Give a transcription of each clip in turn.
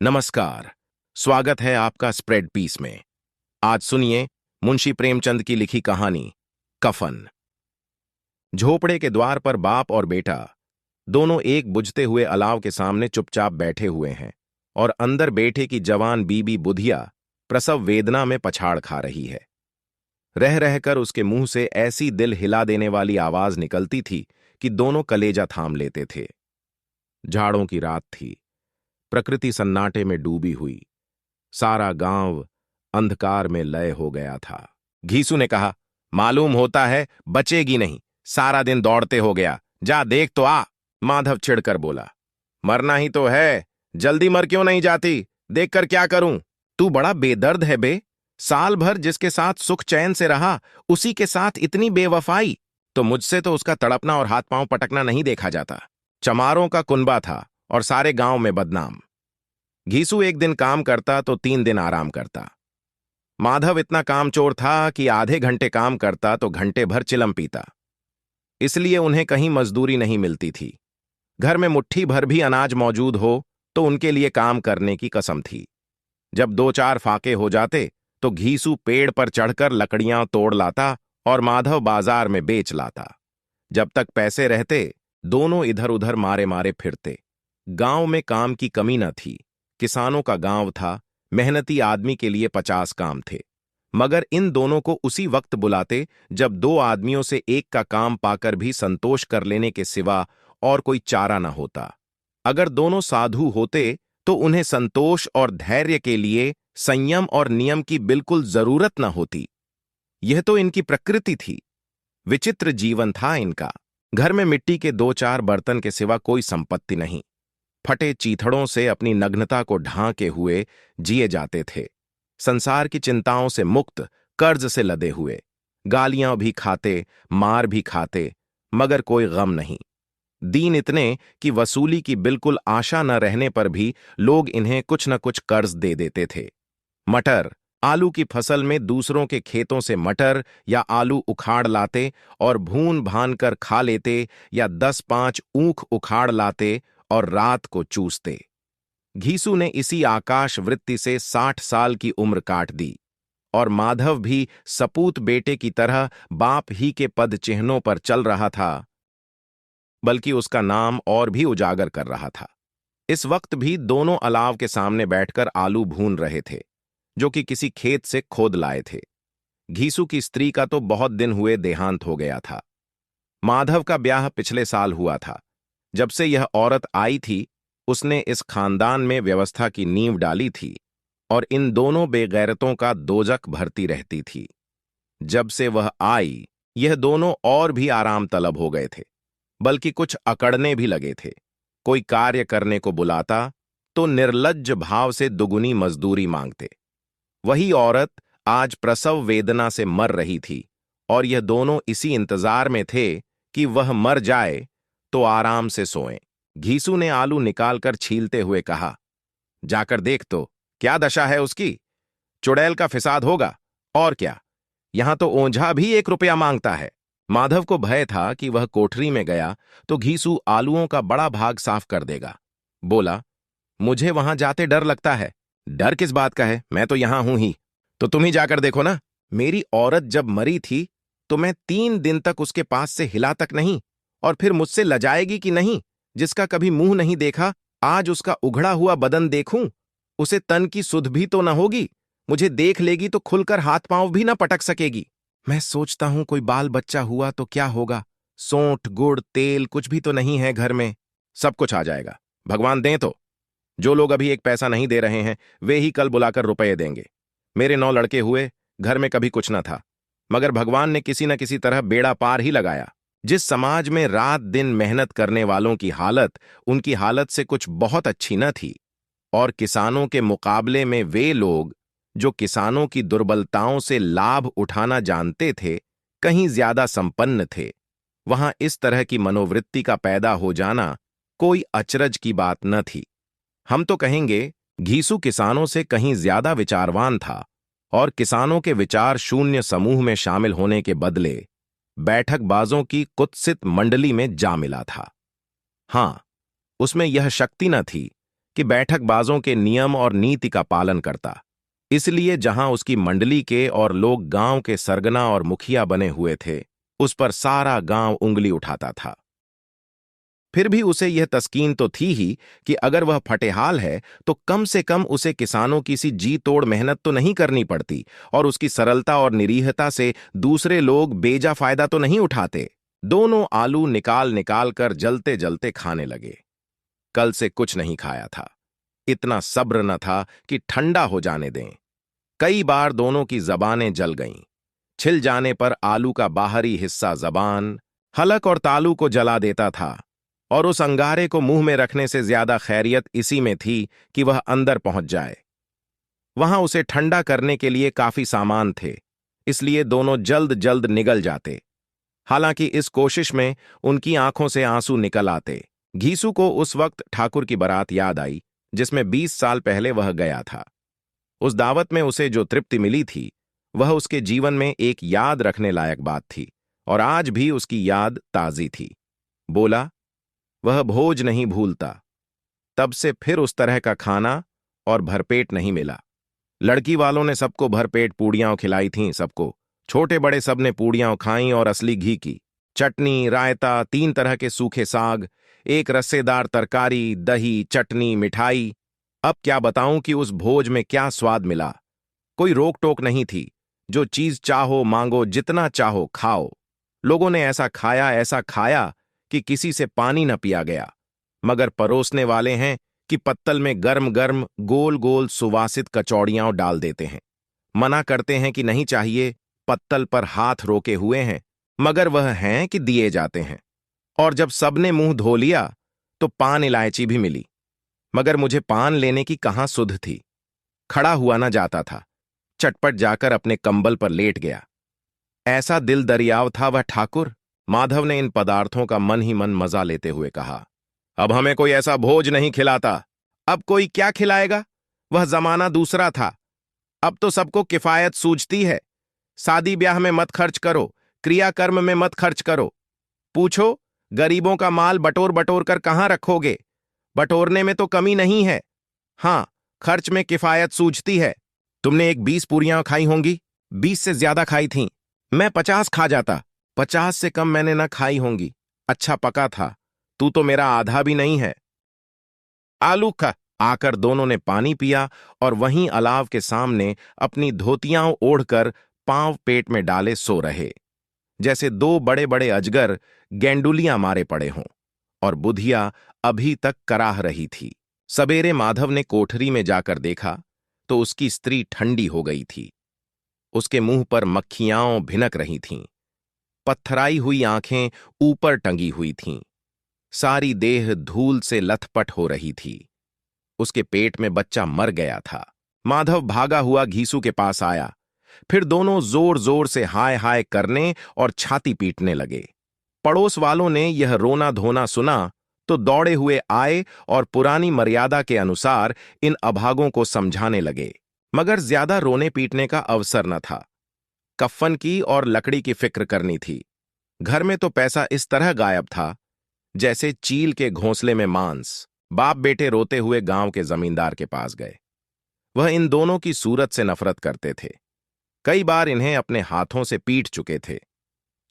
नमस्कार। स्वागत है आपका स्प्रेड पीस में। आज सुनिए मुंशी प्रेमचंद की लिखी कहानी कफन। झोपड़े के द्वार पर बाप और बेटा दोनों एक बुझते हुए अलाव के सामने चुपचाप बैठे हुए हैं और अंदर बैठे की जवान बीबी बुधिया प्रसव वेदना में पछाड़ खा रही है। रह रहकर उसके मुंह से ऐसी दिल हिला देने वाली आवाज निकलती थी कि दोनों कलेजा थाम लेते थे। झाड़ों की रात थी। प्रकृति सन्नाटे में डूबी हुई। सारा गांव अंधकार में लय हो गया था। घीसू ने कहा, मालूम होता है बचेगी नहीं, सारा दिन दौड़ते हो गया, जा देख तो आ। माधव चिढ़कर बोला, मरना ही तो है, जल्दी मर क्यों नहीं जाती, देखकर क्या करूं। तू बड़ा बेदर्द है बे। साल भर जिसके साथ सुख चैन से रहा, उसी के साथ इतनी बेवफाई। तो मुझसे तो उसका तड़पना और हाथ पांव पटकना नहीं देखा जाता। चमारों का कुनबा था और सारे गांव में बदनाम। घीसू एक दिन काम करता तो 3 दिन आराम करता। माधव इतना कामचोर था कि आधे घंटे काम करता तो घंटे भर चिलम पीता। इसलिए उन्हें कहीं मजदूरी नहीं मिलती थी। घर में मुट्ठी भर भी अनाज मौजूद हो तो उनके लिए काम करने की कसम थी। जब 2-4 फाके हो जाते तो घीसू पेड़ पर चढ़कर लकड़ियां तोड़ लाता और माधव बाजार में बेच लाता। जब तक पैसे रहते दोनों इधर उधर मारे मारे फिरते। गांव में काम की कमी न थी। किसानों का गांव था, मेहनती आदमी के लिए 50 काम थे। मगर इन दोनों को उसी वक्त बुलाते जब 2 आदमियों से एक का काम पाकर भी संतोष कर लेने के सिवा और कोई चारा न होता। अगर दोनों साधु होते तो उन्हें संतोष और धैर्य के लिए संयम और नियम की बिल्कुल जरूरत न होती। यह तो इनकी प्रकृति थी। विचित्र जीवन था इनका। घर में मिट्टी के 2-4 बर्तन के सिवा कोई संपत्ति नहीं। फटे चीथड़ों से अपनी नग्नता को ढांके हुए जिए जाते थे। संसार की चिंताओं से मुक्त, कर्ज से लदे हुए। गालियां भी खाते, मार भी खाते, मगर कोई गम नहीं। दीन इतने कि वसूली की बिल्कुल आशा न रहने पर भी लोग इन्हें कुछ न कुछ कर्ज दे देते थे। मटर, आलू की फसल में दूसरों के खेतों से मटर या आलू उखाड़ लाते और भून भान कर खा लेते या 10-5 ऊख उखाड़ लाते और रात को चूसते। घीसू ने इसी आकाश वृत्ति से 60 साल की उम्र काट दी और माधव भी सपूत बेटे की तरह बाप ही के पद चिन्हों पर चल रहा था, बल्कि उसका नाम और भी उजागर कर रहा था। इस वक्त भी दोनों अलाव के सामने बैठकर आलू भून रहे थे, जो कि किसी खेत से खोद लाए थे। घीसू की स्त्री का तो बहुत दिन हुए देहांत हो गया था। माधव का ब्याह पिछले साल हुआ था। जब से यह औरत आई थी, उसने इस खानदान में व्यवस्था की नींव डाली थी और इन दोनों बेगैरतों का दोजक भरती रहती थी। जब से वह आई, यह दोनों और भी आराम तलब हो गए थे, बल्कि कुछ अकड़ने भी लगे थे। कोई कार्य करने को बुलाता तो निर्लज्ज भाव से दुगुनी मजदूरी मांगते। वही औरत आज प्रसव वेदना से मर रही थी और यह दोनों इसी इंतजार में थे कि वह मर जाए तो आराम से सोएं। घीसू ने आलू निकालकर छीलते हुए कहा, जाकर देख तो क्या दशा है उसकी। चुड़ैल का फिसाद होगा और क्या। यहां तो ओंझा भी 1 रुपया मांगता है। माधव को भय था कि वह कोठरी में गया तो घीसू आलूओं का बड़ा भाग साफ कर देगा। बोला, मुझे वहां जाते डर लगता है। डर किस बात का है, मैं तो यहां हूं ही। तो तुम ही जाकर देखो ना। मेरी औरत जब मरी थी तो मैं 3 दिन तक उसके पास से हिला तक नहीं, और फिर मुझसे लजाएगी कि नहीं, जिसका कभी मुंह नहीं देखा, आज उसका उघड़ा हुआ बदन देखूं। उसे तन की सुध भी तो न होगी। मुझे देख लेगी तो खुलकर हाथ पांव भी न पटक सकेगी। मैं सोचता हूं कोई बाल बच्चा हुआ तो क्या होगा। सोंठ, गुड़, तेल कुछ भी तो नहीं है घर में। सब कुछ आ जाएगा, भगवान दें तो। जो लोग अभी 1 पैसा नहीं दे रहे हैं, वे ही कल बुलाकर रुपए देंगे। मेरे 9 लड़के हुए, घर में कभी कुछ न था, मगर भगवान ने किसी न किसी तरह बेड़ा पार ही लगाया। जिस समाज में रात दिन मेहनत करने वालों की हालत उनकी हालत से कुछ बहुत अच्छी न थी, और किसानों के मुकाबले में वे लोग जो किसानों की दुर्बलताओं से लाभ उठाना जानते थे, कहीं ज्यादा संपन्न थे, वहां इस तरह की मनोवृत्ति का पैदा हो जाना कोई अचरज की बात न थी। हम तो कहेंगे घीसू किसानों से कहीं ज्यादा विचारवान था और किसानों के विचार शून्य समूह में शामिल होने के बदले बैठकबाजों की कुत्सित मंडली में जा मिला था। हां, उसमें यह शक्ति न थी कि बैठकबाजों के नियम और नीति का पालन करता। इसलिए जहां उसकी मंडली के और लोग गांव के सरगना और मुखिया बने हुए थे, उस पर सारा गांव उंगली उठाता था। फिर भी उसे यह तस्कीन तो थी ही कि अगर वह फटेहाल है तो कम से कम उसे किसानों की सी जी तोड़ मेहनत तो नहीं करनी पड़ती, और उसकी सरलता और निरीहता से दूसरे लोग बेजा फायदा तो नहीं उठाते। दोनों आलू निकाल निकाल कर जलते जलते खाने लगे। कल से कुछ नहीं खाया था, इतना सब्र न था कि ठंडा हो जाने दें। कई बार दोनों की जबानें जल गईं। छिल जाने पर आलू का बाहरी हिस्सा जबान, हलक और तालू को जला देता था, और उस अंगारे को मुंह में रखने से ज्यादा खैरियत इसी में थी कि वह अंदर पहुंच जाए। वहां उसे ठंडा करने के लिए काफी सामान थे, इसलिए दोनों जल्द जल्द निगल जाते। हालांकि इस कोशिश में उनकी आंखों से आंसू निकल आते। घीसू को उस वक्त ठाकुर की बारात याद आई, जिसमें 20 साल पहले वह गया था। उस दावत में उसे जो तृप्ति मिली थी, वह उसके जीवन में एक याद रखने लायक बात थी, और आज भी उसकी याद ताजी थी। बोला, वह भोज नहीं भूलता। तब से फिर उस तरह का खाना और भरपेट नहीं मिला। लड़की वालों ने सबको भरपेट पूड़ियां खिलाई थीं, सबको, छोटे बड़े सब ने पूड़ियां खाईं, और असली घी की चटनी, रायता, 3 तरह के सूखे साग, एक रस्सेदार तरकारी, दही, चटनी, मिठाई। अब क्या बताऊं कि उस भोज में क्या स्वाद मिला। कोई रोक टोक नहीं थी, जो चीज चाहो मांगो, जितना चाहो खाओ। लोगों ने ऐसा खाया कि किसी से पानी न पिया गया। मगर परोसने वाले हैं कि पत्तल में गर्म गर्म गोल गोल सुवासित कचौड़ियां डाल देते हैं। मना करते हैं कि नहीं चाहिए, पत्तल पर हाथ रोके हुए हैं, मगर वह हैं कि दिए जाते हैं। और जब सबने मुंह धो लिया तो पान इलायची भी मिली, मगर मुझे पान लेने की कहां सुध थी। खड़ा हुआ न जाता था। चटपट जाकर अपने कंबल पर लेट गया। ऐसा दिल दरियाव था वह ठाकुर। माधव ने इन पदार्थों का मन ही मन मजा लेते हुए कहा, अब हमें कोई ऐसा भोज नहीं खिलाता। अब कोई क्या खिलाएगा? वह जमाना दूसरा था। अब तो सबको किफायत सूझती है। शादी ब्याह में मत खर्च करो, क्रियाकर्म में मत खर्च करो। पूछो, गरीबों का माल बटोर बटोर कर कहां रखोगे? बटोरने में तो कमी नहीं है, हां, खर्च में किफायत सूझती है। तुमने एक 20 पूरियां खाई होंगी, 20 से ज्यादा खाई थीं। मैं 50 खा जाता, 50 से कम मैंने न खाई होंगी। अच्छा पका था, तू तो मेरा आधा भी नहीं है। आलू खा। आकर दोनों ने पानी पिया, और वहीं अलाव के सामने अपनी धोतियां ओढ़कर पांव पेट में डाले सो रहे, जैसे 2 बड़े बड़े अजगर गेंडुलियां मारे पड़े हों। और बुधिया अभी तक कराह रही थी। सवेरे माधव ने कोठरी में जाकर देखा तो उसकी स्त्री ठंडी हो गई थी। उसके मुंह पर मक्खियां भिनक रही थीं। पत्थराई हुई आंखें ऊपर टंगी हुई थीं। सारी देह धूल से लथपथ हो रही थी। उसके पेट में बच्चा मर गया था। माधव भागा हुआ घीसू के पास आया। फिर दोनों जोर जोर से हाय हाय करने और छाती पीटने लगे। पड़ोस वालों ने यह रोना धोना सुना तो दौड़े हुए आए और पुरानी मर्यादा के अनुसार इन अभागों को समझाने लगे। मगर ज्यादा रोने पीटने का अवसर न था। कफ़न की और लकड़ी की फिक्र करनी थी। घर में तो पैसा इस तरह गायब था जैसे चील के घोंसले में मांस। बाप बेटे रोते हुए गांव के जमींदार के पास गए। वह इन दोनों की सूरत से नफरत करते थे। कई बार इन्हें अपने हाथों से पीट चुके थे,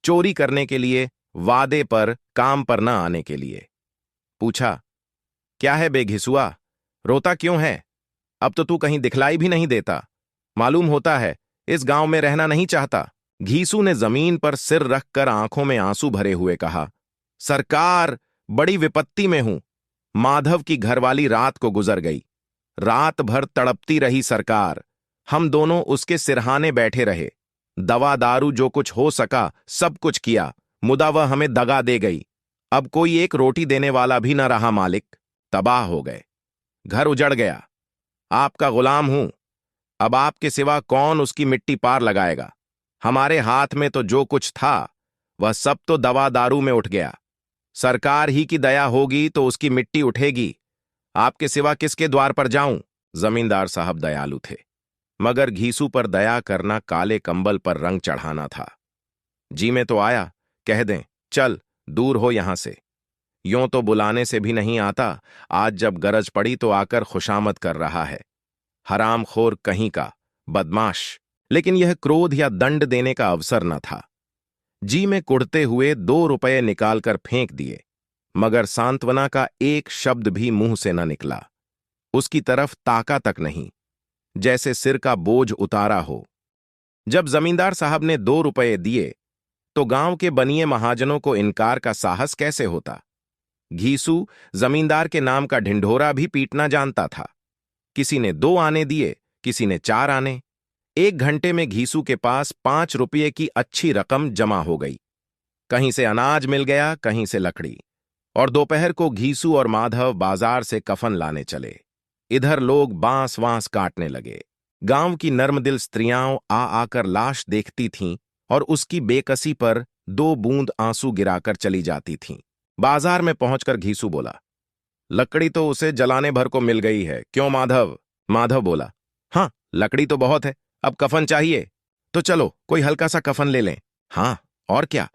चोरी करने के लिए, वादे पर, काम पर न आने के लिए। पूछा, क्या है बेघिसुआ, रोता क्यों है? अब तो तू कहीं दिखलाई भी नहीं देता। मालूम होता है इस गांव में रहना नहीं चाहता। घीसू ने जमीन पर सिर रखकर आंखों में आंसू भरे हुए कहा, सरकार, बड़ी विपत्ति में हूं। माधव की घरवाली रात को गुजर गई। रात भर तड़पती रही सरकार। हम दोनों उसके सिरहाने बैठे रहे। दवा दारू जो कुछ हो सका सब कुछ किया, मुदा वह हमें दगा दे गई। अब कोई एक रोटी देने वाला भी न रहा मालिक। तबाह हो गए, घर उजड़ गया। आपका गुलाम हूं। अब आपके सिवा कौन उसकी मिट्टी पार लगाएगा? हमारे हाथ में तो जो कुछ था वह सब तो दवा दारू में उठ गया। सरकार ही की दया होगी तो उसकी मिट्टी उठेगी। आपके सिवा किसके द्वार पर जाऊं? जमींदार साहब दयालु थे, मगर घीसू पर दया करना काले कंबल पर रंग चढ़ाना था। जी में तो आया, कह दें, चल दूर हो यहां से। यों तो बुलाने से भी नहीं आता, आज जब गरज पड़ी तो आकर खुशामद कर रहा है। हरामखोर कहीं का, बदमाश। लेकिन यह क्रोध या दंड देने का अवसर न था। जी में कुढ़ते हुए 2 रुपये निकालकर फेंक दिए, मगर सांत्वना का एक शब्द भी मुंह से न निकला। उसकी तरफ ताका तक नहीं, जैसे सिर का बोझ उतारा हो। जब जमींदार साहब ने 2 रुपये दिए तो गांव के बनिए महाजनों को इनकार का साहस कैसे होता। घीसू जमींदार के नाम का ढिंढोरा भी पीटना जानता था। किसी ने 2 आने दिए, किसी ने 4 आने। 1 घंटे में घीसू के पास 5 रुपये की अच्छी रकम जमा हो गई। कहीं से अनाज मिल गया, कहीं से लकड़ी। और दोपहर को घीसू और माधव बाजार से कफन लाने चले। इधर लोग बांस वांस काटने लगे। गांव की नर्मदिल स्त्रियां आ आकर लाश देखती थीं और उसकी बेकसी पर 2 बूंद आंसू गिराकर चली जाती थीं। बाजार में पहुंचकर घीसू बोला, लकड़ी तो उसे जलाने भर को मिल गई है, क्यों माधव? माधव बोला, हाँ, लकड़ी तो बहुत है, अब कफन चाहिए। तो चलो कोई हल्का सा कफन ले लें। हाँ, और क्या,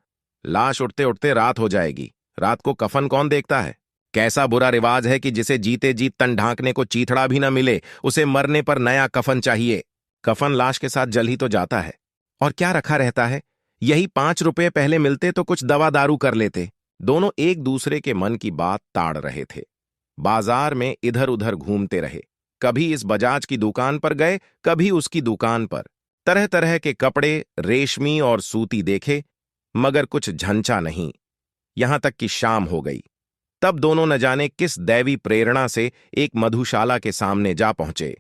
लाश उठते उठते रात हो जाएगी, रात को कफन कौन देखता है? कैसा बुरा रिवाज है कि जिसे जीते जी तन ढांकने को चीथड़ा भी न मिले, उसे मरने पर नया कफन चाहिए। कफन लाश के साथ जल ही तो जाता है, और क्या रखा रहता है? यही 5 रुपये पहले मिलते तो कुछ दवा दारू कर लेते। दोनों एक दूसरे के मन की बात ताड़ रहे थे। बाजार में इधर उधर घूमते रहे। कभी इस बजाज की दुकान पर गए, कभी उसकी दुकान पर। तरह तरह के कपड़े, रेशमी और सूती देखे, मगर कुछ झंझा नहीं। यहां तक कि शाम हो गई। तब दोनों न जाने किस दैवी प्रेरणा से एक मधुशाला के सामने जा पहुंचे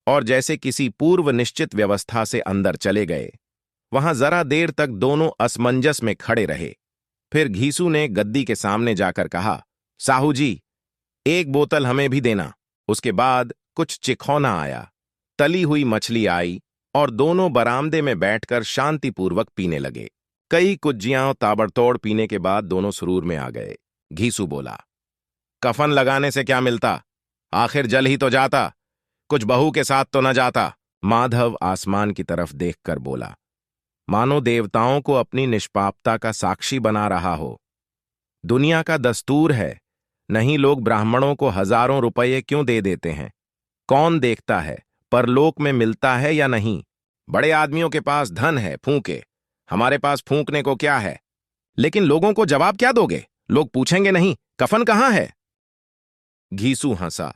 और जैसे किसी पूर्व निश्चित व्यवस्था से अंदर चले गए। वहां जरा देर तक दोनों असमंजस में खड़े रहे। फिर घीसू ने गद्दी के सामने जाकर कहा, साहू जी, 1 बोतल हमें भी देना। उसके बाद कुछ चिखौना आया, तली हुई मछली आई और दोनों बरामदे में बैठकर शांतिपूर्वक पीने लगे। कई कुज्जियां ताबड़तोड़ पीने के बाद दोनों सुरूर में आ गए। घीसू बोला, कफन लगाने से क्या मिलता? आखिर जल ही तो जाता, कुछ बहू के साथ तो न जाता। माधव आसमान की तरफ देखकर बोला, मानो देवताओं को अपनी निष्पापता का साक्षी बना रहा हो। दुनिया का दस्तूर है, नहीं लोग ब्राह्मणों को हजारों रुपये क्यों दे देते हैं? कौन देखता है परलोक में मिलता है या नहीं? बड़े आदमियों के पास धन है, फूंके। हमारे पास फूंकने को क्या है? लेकिन लोगों को जवाब क्या दोगे? लोग पूछेंगे नहीं, कफन कहां है? घीसू हंसा,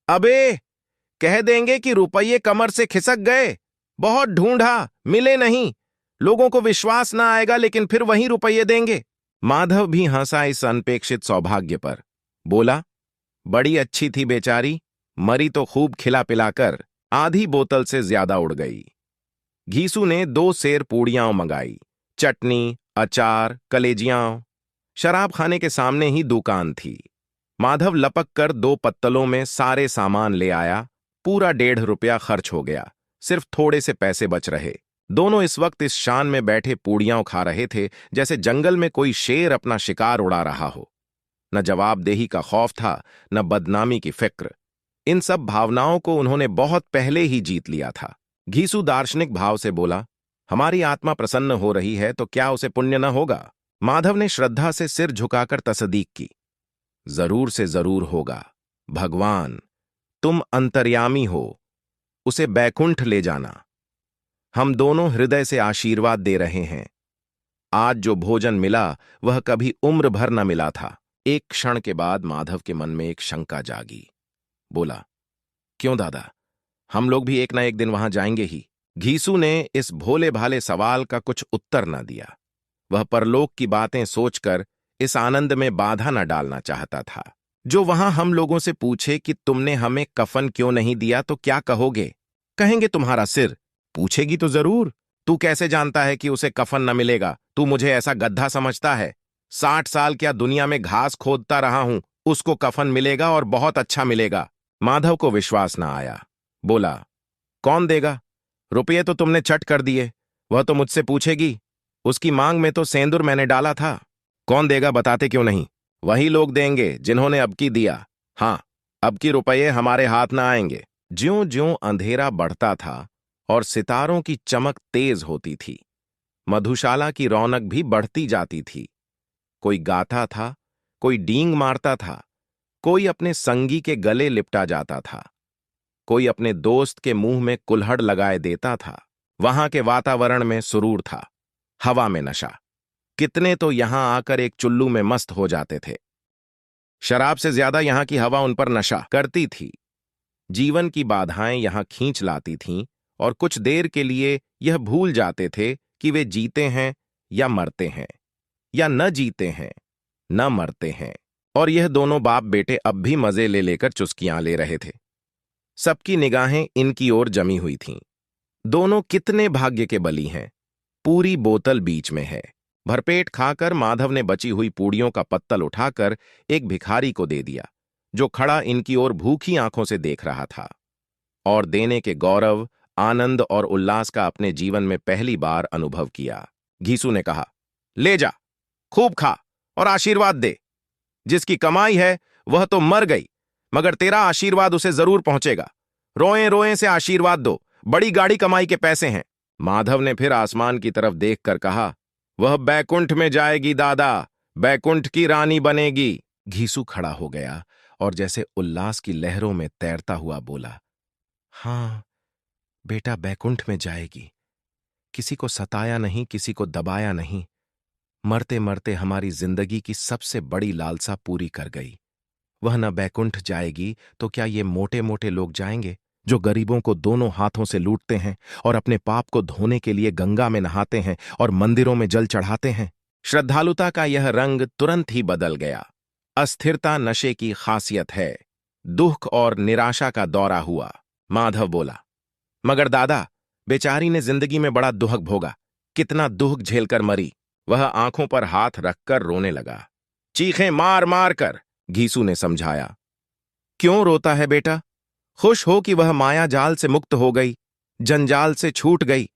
अबे, कह देंगे कि रुपये कमर से खिसक गए, बहुत ढूंढा, मिले नहीं। लोगों को विश्वास ना आएगा, लेकिन फिर वही रुपये देंगे। माधव भी हंसा इस अनपेक्षित सौभाग्य पर। बोला, बड़ी अच्छी थी बेचारी, मरी तो खूब खिला पिलाकर, आधी बोतल से ज्यादा उड़ गई। घीसू ने 2 सेर पूड़ियां मंगाई, चटनी, अचार, कलेजियां। शराब खाने के सामने ही दुकान थी। माधव लपक कर 2 पत्तलों में सारे सामान ले आया। पूरा 1.5 रुपया खर्च हो गया, सिर्फ थोड़े से पैसे बच रहे। दोनों इस वक्त इस शान में बैठे पूड़ियां खा रहे थे जैसे जंगल में कोई शेर अपना शिकार उड़ा रहा हो। न जवाबदेही का खौफ था, न बदनामी की फिक्र। इन सब भावनाओं को उन्होंने बहुत पहले ही जीत लिया था। घीसू दार्शनिक भाव से बोला, हमारी आत्मा प्रसन्न हो रही है तो क्या उसे पुण्य न होगा? माधव ने श्रद्धा से सिर झुकाकर तसदीक की, जरूर से जरूर होगा। भगवान, तुम अंतर्यामी हो, उसे बैकुंठ ले जाना। हम दोनों हृदय से आशीर्वाद दे रहे हैं। आज जो भोजन मिला वह कभी उम्र भर न मिला था। एक क्षण के बाद माधव के मन में एक शंका जागी। बोला, क्यों दादा, हम लोग भी एक ना एक दिन वहां जाएंगे ही। घीसू ने इस भोले भाले सवाल का कुछ उत्तर न दिया। वह परलोक की बातें सोचकर इस आनंद में बाधा न डालना चाहता था। जो वहां हम लोगों से पूछे कि तुमने हमें कफन क्यों नहीं दिया तो क्या कहोगे? कहेंगे तुम्हारा सिर। पूछेगी तो जरूर, तू कैसे जानता है कि उसे कफन न मिलेगा? तू मुझे ऐसा गद्दा समझता है? 60 साल क्या दुनिया में घास खोदता रहा हूं, उसको कफन मिलेगा और बहुत अच्छा मिलेगा। माधव को विश्वास न आया। बोला, कौन देगा? रुपये तो तुमने चट कर दिए, वह तो मुझसे पूछेगी। उसकी मांग में तो सेंदूर मैंने डाला था। कौन देगा, बताते क्यों नहीं? वही लोग देंगे जिन्होंने अबकी दिया। हाँ, अबकी रुपये हमारे हाथ न आएंगे। ज्यों ज्यों अंधेरा बढ़ता था और सितारों की चमक तेज होती थी, मधुशाला की रौनक भी बढ़ती जाती थी। कोई गाता था, कोई डींग मारता था, कोई अपने संगी के गले लिपटा जाता था, कोई अपने दोस्त के मुंह में कुल्हड़ लगाए देता था। वहां के वातावरण में सुरूर था, हवा में नशा। कितने तो यहां आकर एक चुल्लू में मस्त हो जाते थे। शराब से ज्यादा यहां की हवा उन पर नशा करती थी। जीवन की बाधाएं यहां खींच लाती थीं और कुछ देर के लिए यह भूल जाते थे कि वे जीते हैं या मरते हैं, या न जीते हैं न मरते हैं। और यह दोनों बाप बेटे अब भी मजे ले लेकर चुस्कियां ले रहे थे। सबकी निगाहें इनकी ओर जमी हुई थीं। दोनों कितने भाग्य के बली हैं। पूरी बोतल बीच में है। भरपेट खाकर माधव ने बची हुई पूड़ियों का पत्तल उठाकर एक भिखारी को दे दिया, जो खड़ा इनकी ओर भूखी आंखों से देख रहा था और देने के गौरव, आनंद और उल्लास का अपने जीवन में पहली बार अनुभव किया। घीसू ने कहा, ले जा, खूब खा और आशीर्वाद दे। जिसकी कमाई है वह तो मर गई, मगर तेरा आशीर्वाद उसे जरूर पहुंचेगा। रोए रोए से आशीर्वाद दो, बड़ी गाड़ी कमाई के पैसे हैं। माधव ने फिर आसमान की तरफ देखकर कहा, वह बैकुंठ में जाएगी दादा, बैकुंठ की रानी बनेगी। घीसू खड़ा हो गया और जैसे उल्लास की लहरों में तैरता हुआ बोला, हां बेटा, बैकुंठ में जाएगी। किसी को सताया नहीं, किसी को दबाया नहीं। मरते मरते हमारी जिंदगी की सबसे बड़ी लालसा पूरी कर गई। वह न बैकुंठ जाएगी तो क्या ये मोटे मोटे लोग जाएंगे, जो गरीबों को दोनों हाथों से लूटते हैं और अपने पाप को धोने के लिए गंगा में नहाते हैं और मंदिरों में जल चढ़ाते हैं। श्रद्धालुता का यह रंग तुरंत ही बदल गया। अस्थिरता नशे की खासियत है। दुख और निराशा का दौरा हुआ। माधव बोला, मगर दादा, बेचारी ने जिंदगी में बड़ा दुख भोगा, कितना दुख झेलकर मरी। वह आंखों पर हाथ रखकर रोने लगा, चीखें मार मार कर। घीसू ने समझाया, क्यों रोता है बेटा? खुश हो कि वह माया जाल से मुक्त हो गई, जंजाल से छूट गई।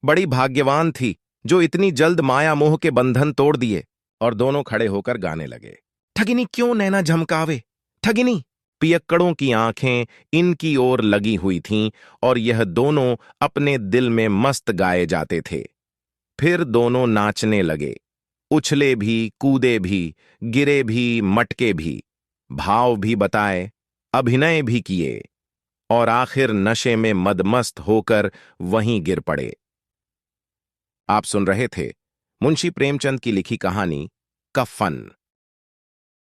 बड़ी भाग्यवान थी जो इतनी जल्द माया मोह के बंधन तोड़ दिए। और दोनों खड़े होकर गाने लगे, ठगिनी क्यों नैना झमकावे, ठगिनी। पियक्कड़ों की आंखें इनकी ओर लगी हुई थीं और यह दोनों अपने दिल में मस्त गाए जाते थे। फिर दोनों नाचने लगे, उछले भी, कूदे भी, गिरे भी, मटके भी, भाव भी बताए, अभिनय भी किए और आखिर नशे में मदमस्त होकर वहीं गिर पड़े। आप सुन रहे थे मुंशी प्रेमचंद की लिखी कहानी कफन।